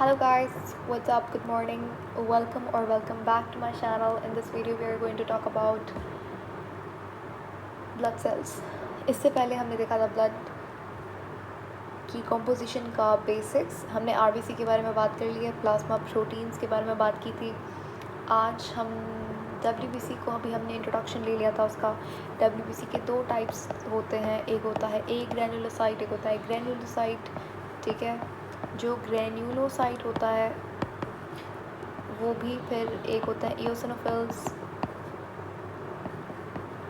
Hello guys, what's up? Good morning. Welcome back to my channel. In this video we are going to talk about blood cells. इससे पहले हमने देखा था blood की composition का basics. हमने RBC के बारे में बात कर ली है, प्लाज्मा प्रोटीन्स के बारे में बात की थी. आज हम डब्ल्यूबीसी को अभी हमने इंट्रोडक्शन ले लिया था उसका. डब्ल्यूबीसी के दो टाइप्स होते हैं, एक होता है ए ग्रैन्युलोसाइट, एक होता है ग्रैन्युलोसाइट. ठीक है, जो ग्रैन्युलोसाइट होता है वो भी फिर एक होता है इओसिनोफिल्स.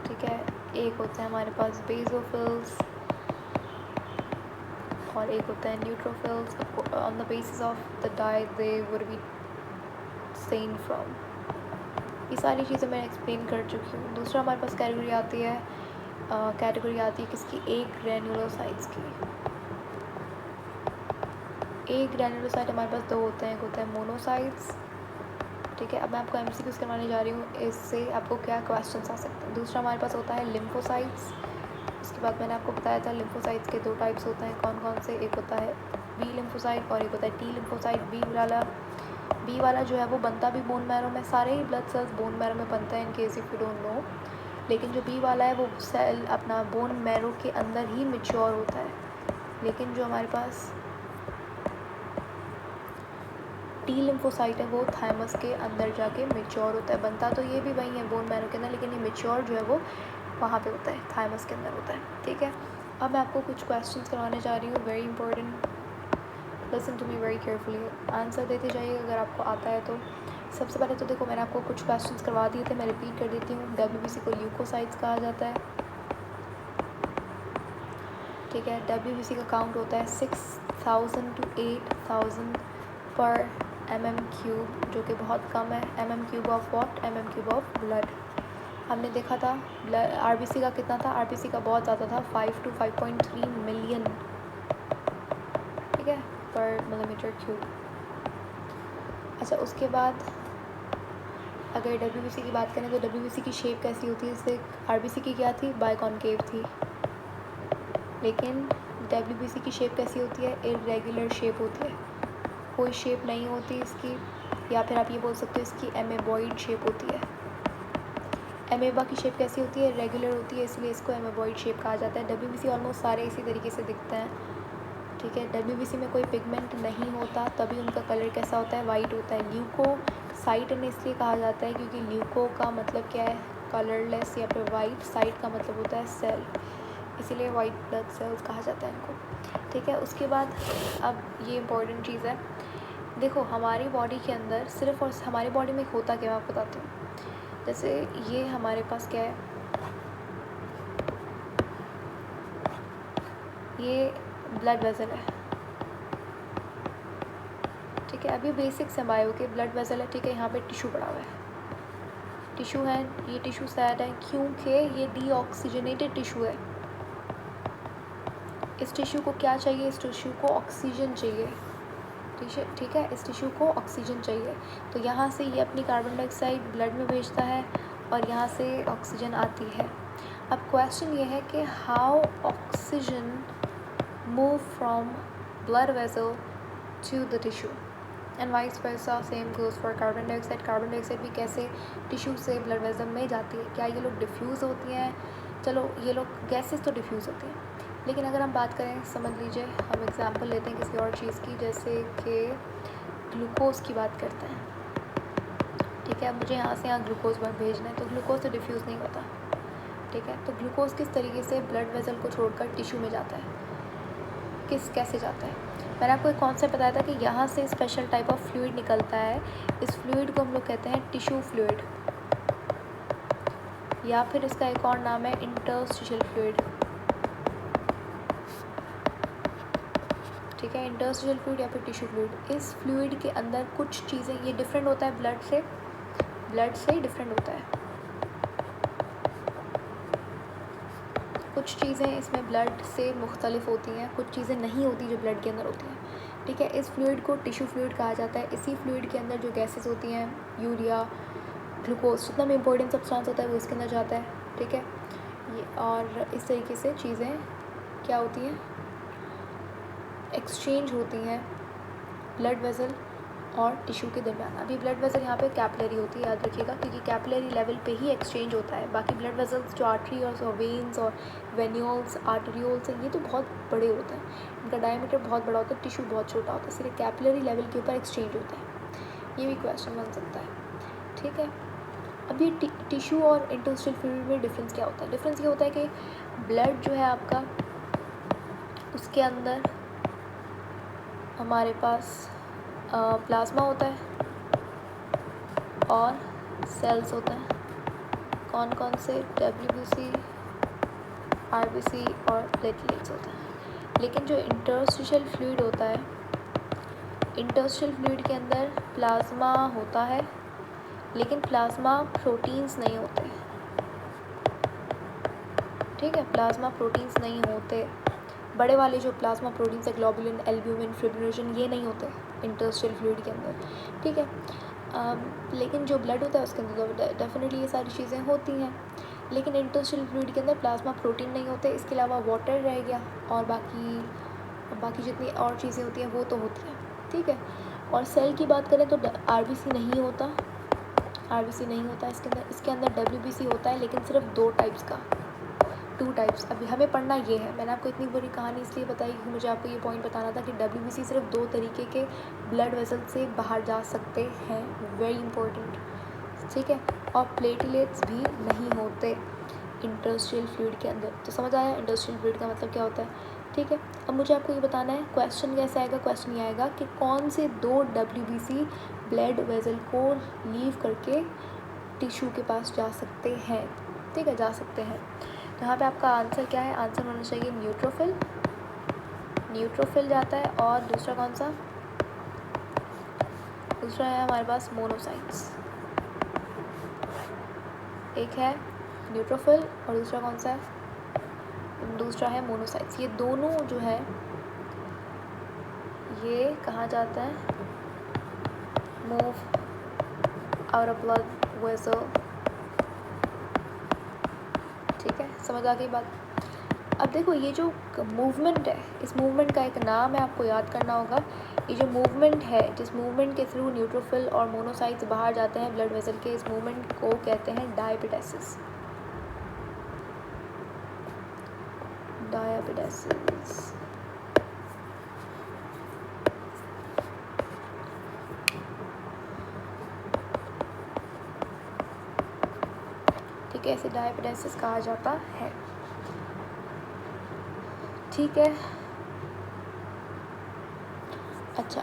ठीक है, एक होता है हमारे पास बेसोफिल्स और एक होता है neutrophils. On the basis of the diet they would be stain from. ये सारी चीज़ें मैं एक्सप्लेन कर चुकी हूँ. दूसरा हमारे पास कैटेगरी आती है किसकी, एक ग्रैन्युलोसाइट्स की. एक ग्रैन्युलोसाइट हमारे पास दो होते हैं, एक होता है मोनोसाइट्स. ठीक है, अब मैं आपको एमसीक्यूज करवाने जा रही हूँ, इससे आपको क्या क्वेश्चंस आ सकते हैं. दूसरा हमारे पास होता है लिम्फोसाइट्स. उसके बाद मैंने आपको बताया था लिम्फोसाइट्स के दो टाइप्स होते हैं, कौन कौन से. एक होता है बी लिम्फोसाइट और एक होता है टी लिम्फोसाइट. बी वाला जो है वो बनता भी बोन मैरो में. सारे ही ब्लड सेल्स बोन मैरो में बनते हैं, in case if you don't know. लेकिन जो बी वाला है वो सेल अपना बोन मैरो के अंदर ही मेच्योर होता है. लेकिन जो हमारे पास टी लिम्फोसाइट है वो थाइमस के अंदर जाके मेच्योर होता है. बनता तो ये भी वही है बोन मैरो के अंदर, लेकिन ये मेच्योर जो है वो वहाँ पे होता है, थाइमस के अंदर होता है. ठीक है, अब मैं आपको कुछ क्वेश्चंस करवाने जा रही हूँ, very important. Listen to me very carefully, answer देते जाइए अगर आपको आता है तो. सबसे पहले तो देखो, मैंने आपको कुछ क्वेश्चंस करवा दिए थे, मैं रिपीट कर देती हूँ. डब्ल्यूबीसी को ल्यूकोसाइट्स कहा जाता है. ठीक है, डब्ल्यूबीसी का काउंट होता है 6000 to 8000 पर mm3, जो कि बहुत कम है. mm3 of what, mm3 of blood. हमने देखा था ब्लड आरबीसी का कितना था, आरबीसी का बहुत ज़्यादा था, 5 to 5.3 मिलियन. ठीक है, पर मिलीमीटर क्यूब. अच्छा, उसके बाद अगर डब्ल्यूबीसी की बात करें तो डब्ल्यूबीसी की शेप कैसी होती है. इससे आरबीसी की क्या थी, बाइकॉनकेव थी. लेकिन डब्ल्यूबीसी की शेप कैसी होती है, इरेगुलर शेप होती है, कोई शेप नहीं होती इसकी. या फिर आप ये बोल सकते हो इसकी एमेबॉइड शेप होती है. एमेबा की शेप कैसी होती है, रेगुलर होती है, इसलिए इसको एमेबॉइड शेप कहा जाता है. डब्ल्यूबीसी ऑलमोस्ट सारे इसी तरीके से दिखते हैं. ठीक है, डब्ल्यूबीसी में कोई पिगमेंट नहीं होता, तभी उनका कलर कैसा होता है, वाइट होता है. ल्यूकोसाइट ने इसलिए कहा जाता है क्योंकि ल्यूको का मतलब क्या है, कलरलेस या फिर वाइट. साइट का मतलब होता है सेल, इसीलिए वाइट ब्लड सेल्स कहा जाता है इनको. ठीक है, उसके बाद अब ये इम्पोर्टेंट चीज़ है. देखो, हमारी बॉडी के अंदर सिर्फ और हमारी बॉडी में होता क्या, मैं आपको बताती हूँ. जैसे ये हमारे पास क्या है, ये ब्लड वेसल है. ठीक है, अभी बेसिक से बायो के ब्लड वेसल है. ठीक है, यहाँ पे टिश्यू पड़ा हुआ है, टिश्यू है, ये टिश्यू सैड है क्योंकि ये डीऑक्सीजनेटेड टिश्यू है. इस टिश्यू को क्या चाहिए, इस टिश्यू को ऑक्सीजन चाहिए. ठीक है, इस टिश्यू को ऑक्सीजन चाहिए. तो यहाँ से ये अपनी कार्बन डाइऑक्साइड ब्लड में भेजता है और यहाँ से ऑक्सीजन आती है. अब क्वेश्चन ये है कि how oxygen move from blood vessel to the tissue and vice versa. Same goes for carbon dioxide. Carbon dioxide भी कैसे टिश्यू से ब्लड वेसल में जाती है. क्या ये लोग डिफ्यूज़ होती हैं, चलो ये लोग गैसेस तो डिफ्यूज़ होती हैं. लेकिन अगर हम बात करें, समझ लीजिए हम एग्ज़ाम्पल लेते हैं किसी और चीज़ की, जैसे कि ग्लूकोज़ की बात करते हैं. ठीक है, मुझे यहाँ से यहाँ ग्लूकोज़ भेजना है, तो ग्लूकोज़ तो डिफ्यूज़ नहीं होता. ठीक है, तो ग्लूकोज़ किस तरीके से ब्लड वेसल को छोड़कर टिश्यू में जाता है, कैसे जाता है. मैंने आपको एक कॉन्सेप्ट बताया था कि यहाँ से स्पेशल टाइप ऑफ फ्लूइड निकलता है. इस फ्लूइड को हम लोग कहते हैं टिश्यू फ्लूइड, या फिर इसका एक और नाम है इंटरस्टिशियल फ्लूइड. ठीक है, इंटरस्टिशियल फ्लूइड या फिर टिश्यू फ्लूइड. इस फ्लूइड के अंदर कुछ चीज़ें, ये डिफरेंट होता है ब्लड से डिफरेंट होता है. कुछ चीज़ें इसमें ब्लड से मुख्तलिफ होती हैं, कुछ चीज़ें नहीं होती जो ब्लड के अंदर होती हैं. ठीक है, इस फ्लूइड को टिश्यू फ्लूइड कहा जाता है. इसी फ्लूइड के अंदर जो गैसेस होती हैं, यूरिया, ग्लूकोज, जितना भी इम्पोर्टेंट सब्सटेंस होता है वो इसके अंदर जाता है. ठीक है, ये और इस तरीके से चीज़ें क्या होती हैं, एक्सचेंज होती हैं ब्लड वेसल और टिश्यू के दरमियान। अभी ब्लड वेसल यहाँ पे कैपिलरी होती है, याद रखिएगा, क्योंकि कैपिलरी लेवल पे ही एक्सचेंज होता है। बाकी ब्लड वेसल्स जो आर्टरी और वेन्स और वेन्यूल्स आर्टरियोल्स हैं, ये तो बहुत बड़े होते हैं, इनका डायमीटर बहुत बड़ा होता है, टिश्यू बहुत छोटा होता है, सिर्फ कैपिलरी लेवल के ऊपर एक्सचेंज होता है। ये भी क्वेश्चन बन सकता है, ठीक है। अब ये टिश्यू और इंटरस्टिशियल फ्लूइड में डिफरेंस क्या होता है? डिफरेंस ये होता है कि ब्लड जो है आपका, उसके अंदर हमारे पास प्लाज्मा होता है और सेल्स होते हैं। कौन कौन से? WBC, RBC और प्लेटलेट्स होते हैं। लेकिन जो इंटरस्टिशियल फ्लूइड होता है, इंटरस्टिशियल फ्लूइड के अंदर प्लाज्मा होता है, लेकिन प्लाज्मा प्रोटीन्स नहीं होते, ठीक है, प्लाज्मा प्रोटीन्स नहीं होते। बड़े वाले जो प्लाज्मा प्रोटीन्स है, ग्लोबुलिन, एल्ब्यूमिन, फिब्रिनोजन, ये नहीं होते इंटरस्टिशियल फ्लूइड के अंदर, ठीक है। लेकिन जो ब्लड होता है उसके अंदर तो डेफिनेटली ये सारी चीज़ें होती हैं, लेकिन इंटरस्टिशियल फ्लूइड के अंदर प्लाज्मा प्रोटीन नहीं होते। इसके अलावा वाटर रह गया और बाकी जितनी और चीज़ें होती हैं वो तो होती हैं, ठीक है। और सेल की बात करें तो RBC नहीं होता, RBC नहीं होता इसके अंदर WBC होता है, लेकिन सिर्फ 2 टाइप्स का, 2 टाइप्स। अभी हमें पढ़ना ये है, मैंने आपको इतनी बड़ी कहानी इसलिए बताई कि मुझे आपको ये पॉइंट बताना था कि WBC सिर्फ 2 तरीके के ब्लड वेसल से बाहर जा सकते हैं, वेरी इंपॉर्टेंट, ठीक है। और प्लेटलेट्स भी नहीं होते इंटरस्टिशियल फ्लूइड के अंदर। तो समझ आया इंटरस्टिशियल फ्लूइड का मतलब क्या होता है, ठीक है। अब मुझे आपको ये बताना है क्वेश्चन कैसे आएगा। क्वेश्चन ये आएगा कि कौन से 2 WBC ब्लड वेसल को लीव करके टिश्यू के पास जा सकते हैं, ठीक है, जा सकते हैं। तो यहाँ पे आपका आंसर क्या है? आंसर होना चाहिए न्यूट्रोफिल, न्यूट्रोफिल जाता है। और दूसरा कौन सा? दूसरा है हमारे पास मोनोसाइट्स। एक है न्यूट्रोफिल और दूसरा कौन सा है? दूसरा है मोनोसाइट्स। ये दोनों जो है ये कहाँ जाता है? Move out of blood vessel, ठीक है, समझ आ गई बात। अब देखो ये जो मूवमेंट है, इस मूवमेंट का एक नाम है, आपको याद करना होगा। ये जो मूवमेंट है, जिस मूवमेंट के थ्रू न्यूट्रोफिल और मोनोसाइट्स बाहर जाते हैं ब्लड वेसल के, इस मूवमेंट को कहते हैं डायपिडेसिस, डायपिडेसिस। ठीक है, इसे डायपिडेसिस कहा जाता है, ठीक है। अच्छा,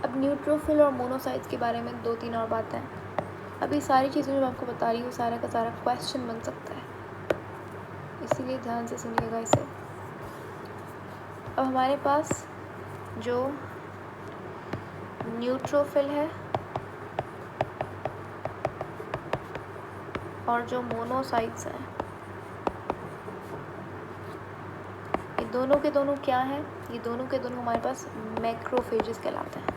अब न्यूट्रोफिल और मोनोसाइट्स के बारे में 2-3 और बातें हैं। अभी सारी चीज़ें जो मैं आपको बता रही हूँ, सारा का सारा क्वेश्चन बन सकता है, इसीलिए ध्यान से सुनिएगा इसे। अब हमारे पास जो न्यूट्रोफिल है और जो मोनोसाइट्स हैं, ये दोनों के दोनों क्या हैं? ये दोनों के दोनों हमारे पास मैक्रोफेजेस कहलाते हैं।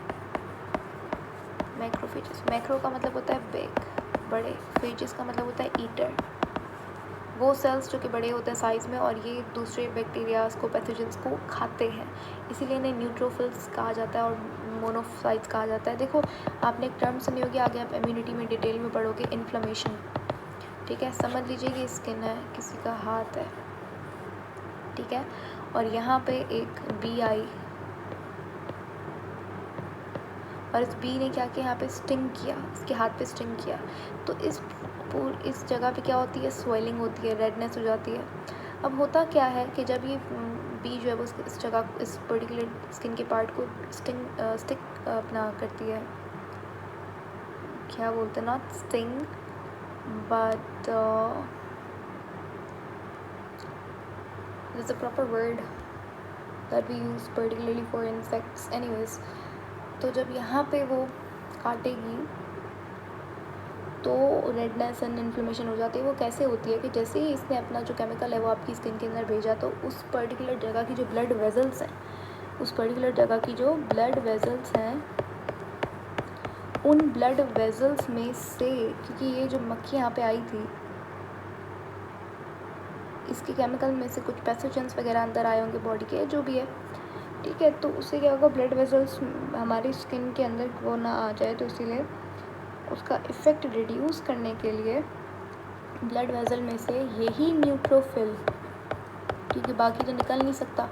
मैक्रोफेजेस, मैक्रो का मतलब होता है बिग, बड़े, फेजेस का मतलब होता है ईटर, वो सेल्स जो कि बड़े होते हैं साइज़ में और ये दूसरे बैक्टीरियाज को, पैथोजेंस को खाते हैं, इसीलिए इन्हें न्यूट्रोफिल्स कहा जाता है और मोनोसाइट्स कहा जाता है। देखो आपने एक टर्म सुनी होगी, आगे आप इम्यूनिटी में डिटेल में पढ़ोगे, इन्फ्लेमेशन, ठीक है। समझ लीजिए कि स्किन है, किसी का हाथ है, ठीक है, और यहाँ पे एक बी आई और इस बी ने क्या किया? यहाँ पे स्टिंग किया, इसके हाथ पे स्टिंग किया, तो इस जगह पे क्या होती है? स्वेलिंग होती है, रेडनेस हो जाती है। अब होता क्या है कि जब ये बी जो है वो इस जगह, इस पर्टिकुलर स्किन के पार्ट को स्टिक अपना करती है, क्या बोलते हैं, not sting but there's a proper word that we use particularly for insects anyways। तो जब यहाँ पे वो काटेगी तो रेडनेस एंड इन्फ्लेमेशन हो जाती है। वो कैसे होती है कि जैसे ही इसने अपना जो केमिकल है वो आपकी स्किन के अंदर भेजा, तो उस पर्टिकुलर जगह की जो ब्लड वेजल्स हैं, उस पर्टिकुलर जगह की जो ब्लड वेजल्स हैं, उन ब्लड वेजल्स में से, क्योंकि ये जो मक्खी यहाँ पे आई थी, इसके केमिकल में से कुछ पैथोजेंस वगैरह अंदर आए होंगे बॉडी के, जो भी है, ठीक है। तो उससे क्या होगा, ब्लड वेजल्स हमारी स्किन के अंदर वो ना आ जाए, तो इसीलिए उसका इफ़ेक्ट रिड्यूस करने के लिए ब्लड वेजल में से यही न्यूट्रोफिल, क्योंकि बाकी तो निकल नहीं सकता,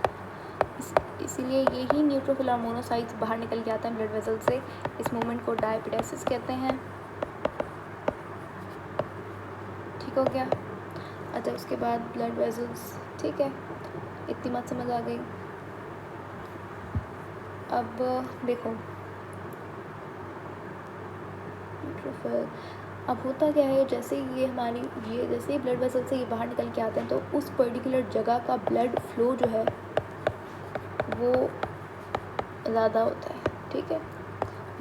इसीलिए यही न्यूट्रोफिल और मोनोसाइट्स बाहर निकल के आता है ब्लड वेजल से। इस मूवमेंट को डायपिडेसिस कहते हैं। ठीक हो गया। अच्छा, उसके बाद ब्लड वेजल्स, ठीक है, इतनी बात समझ आ गई। अब देखो न्यूट्रोफिल, अब होता क्या है, जैसे ये हमारी जैसे ही ब्लड वेसल से ये बाहर निकल के आते हैं, तो उस पर्टिकुलर जगह का ब्लड फ्लो जो है वो ज़्यादा होता है। ठीक है,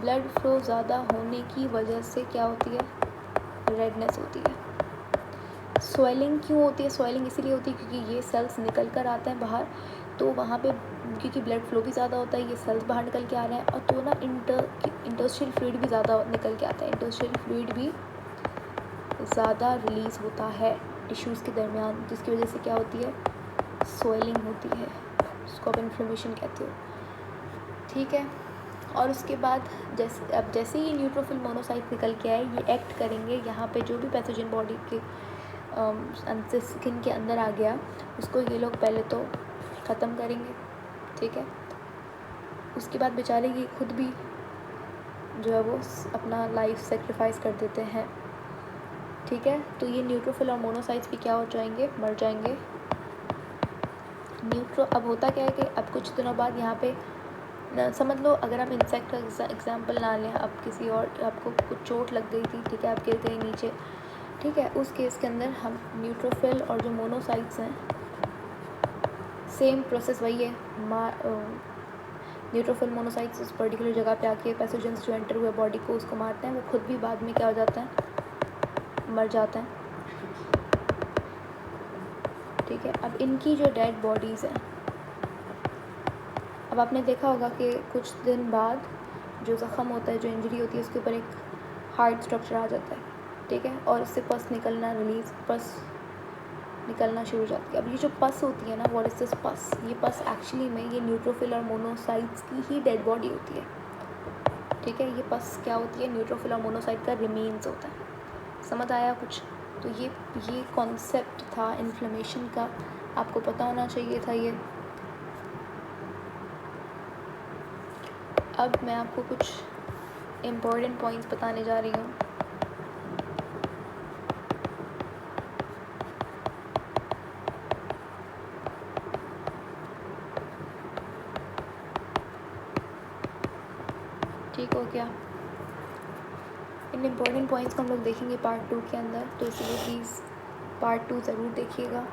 ब्लड फ्लो ज़्यादा होने की वजह से क्या होती है, रेडनेस होती है। स्वेलिंग क्यों होती है, स्वेलिंग इसीलिए होती है क्योंकि ये सेल्स निकल कर आते हैं बाहर, तो वहाँ पे क्योंकि ब्लड फ्लो भी ज़्यादा होता है, ये सेल्स बाहर निकल के आ रहे हैं, और तो ना इंटरस्टिशियल फ्लूइड भी ज़्यादा निकल के आता है, इंटरस्टिशियल फ्लूइड भी ज़्यादा रिलीज़ होता है टिश्यूज़ के दरमियान, जिसकी वजह से क्या होती है, स्वेलिंग होती है, उसको आप इन्फ्लेमेशन कहते हो। ठीक है, और उसके बाद जैसे ही न्यूट्रोफिल मोनोसाइट निकल के आए, ये एक्ट करेंगे यहाँ पे, जो भी पैथोजन बॉडी के स्किन के अंदर आ गया, उसको ये लोग पहले तो ख़त्म करेंगे। ठीक है, उसके बाद बेचारे ये खुद भी जो है वो अपना लाइफ सेक्रीफाइस कर देते हैं। ठीक है, तो ये न्यूट्रोफिल और मोनोसाइट्स भी क्या हो जाएंगे, मर जाएंगे। अब होता क्या है कि अब कुछ दिनों बाद यहाँ पे समझ लो, अगर आप इंसेक्ट का एग्जाम्पल ना लें, अब किसी और आपको कुछ चोट लग गई थी, ठीक है, आप गिर गए नीचे, ठीक है, उस केस के अंदर हम न्यूट्रोफिल और जो मोनोसाइट्स हैं, सेम प्रोसेस वही है। न्यूट्रोफिल मोनोसाइट्स उस पर्टिकुलर जगह पे आके पैथोजेंस जो एंटर हुए बॉडी को, उसको मारते हैं, वो खुद भी बाद में क्या हो जाते हैं, मर जाते हैं। ठीक है, अब इनकी जो डेड बॉडीज़ हैं, अब आपने देखा होगा कि कुछ दिन बाद जो ज़ख़म होता है, जो इंजरी होती है, उसके ऊपर एक हार्ड स्ट्रक्चर आ जाता है। ठीक है, और इससे पस निकलना शुरू हो जाती है। अब ये जो पस होती है ना, व्हाट इज़ दिस पस, ये पस एक्चुअली में ये न्यूट्रोफिल और मोनोसाइट्स की ही डेड बॉडी होती है। ठीक है, ये पस क्या होती है, न्यूट्रोफिल और मोनोसाइट का रिमेन्स होता है। समझ आया कुछ? तो ये कॉन्सेप्ट था इन्फ्लेमेशन का, आपको पता होना चाहिए था ये। अब मैं आपको कुछ इम्पोर्टेंट पॉइंट्स बताने जा रही हूँ। ठीक हो गया, इन इम्पोर्टेंट पॉइंट्स को हम लोग देखेंगे पार्ट 2 के अंदर, तो इसलिए प्लीज़ पार्ट 2 ज़रूर देखिएगा।